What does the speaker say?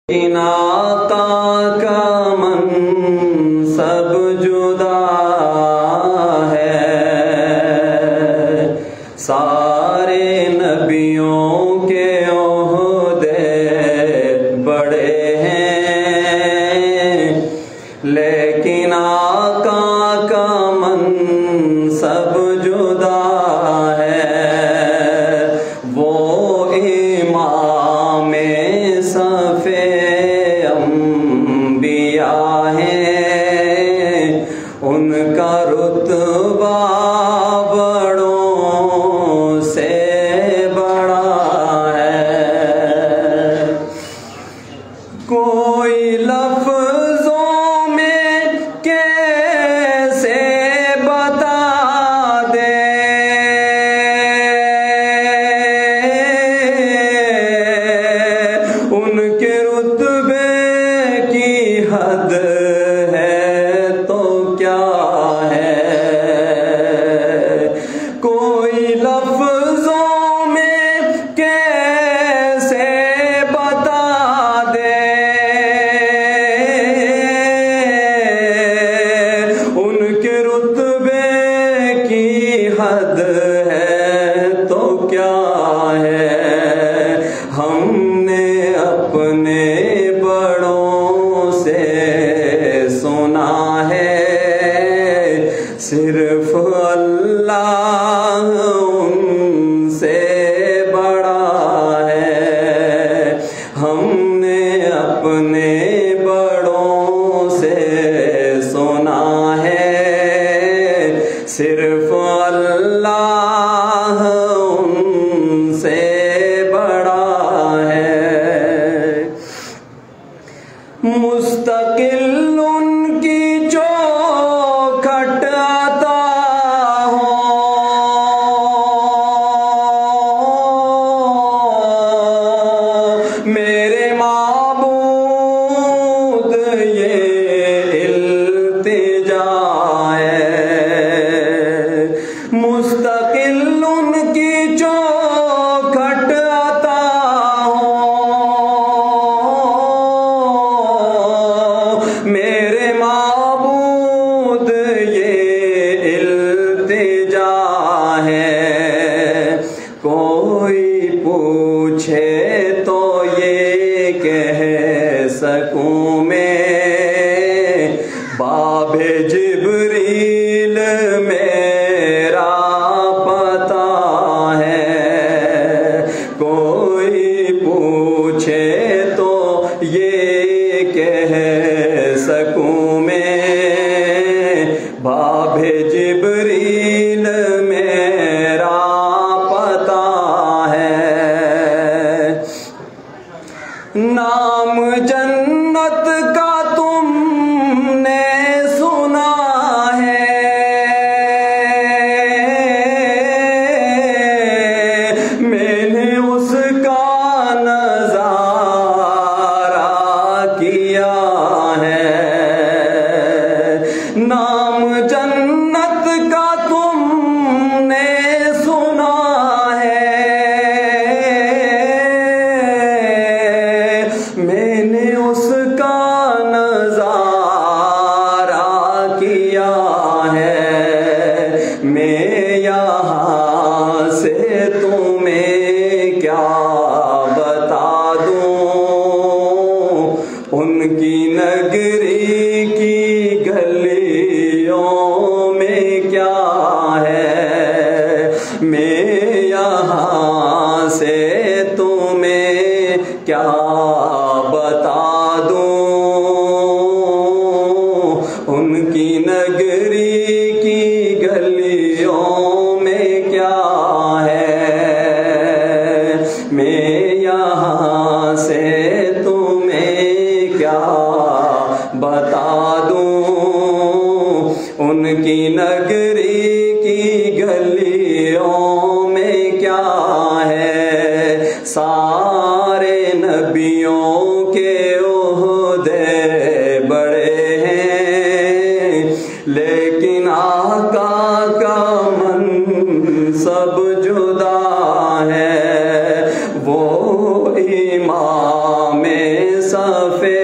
इन आका का मनसब जुदा है, सारे नबियों के ओहदे बड़े हैं, लेकिन आका का मनसब जुदा है। वो इमाम सफ़े अंबिया हैं, उनका रुतबा बड़ों से बड़ा है। कोई लफ्ज़ों में कैसे बता दे, उनके रुतबे की हद है तो क्या है। कोई लफ्ज़ों में कैसे बता दे, उनके रुतबे की हद है तो क्या है। हमने अपने बड़ों से सुना है, सिर्फ अल्लाह उनसे बड़ा है। हमने अपने बड़ों से सुना है, सिर्फ अल्लाह उनसे बड़ा है। मुस्तकिल उनकी चौखट आता हो, मेरे माबूद ये इल्तिजा है। मुस्तकिल उनकी चौखट आता हो, मेरे माबूद ये इल्तिजा है। कोई पूछे तो ये कह सकूं मैं, बाबे जिब्रील मेरा पता है। कोई पूछे तो ये कह सकूं मैं, बाबे जिब्रील मेरा पता है। नाम जन्नत का तुमने सुना है, मैंने उसका नजारा किया है। नाम जन्नत का तुमने सुना है, मैंने उसका नजारा किया है। मैं यहाँ से तुम्हें क्या बता दूं, उनकी नगरी की गलियों में क्या है। मैं यहाँ से तुम्हें क्या बता दूं, उनकी नगरी की गलियों में क्या है। मैं यहाँ से तुम्हें क्या बता दूं, उनकी नगरी की गलियों में क्या है। सारे नबियों के ओहदे बड़े हैं, लेकिन आका का मनसब जुदा है। वो इमाम सब सफ़े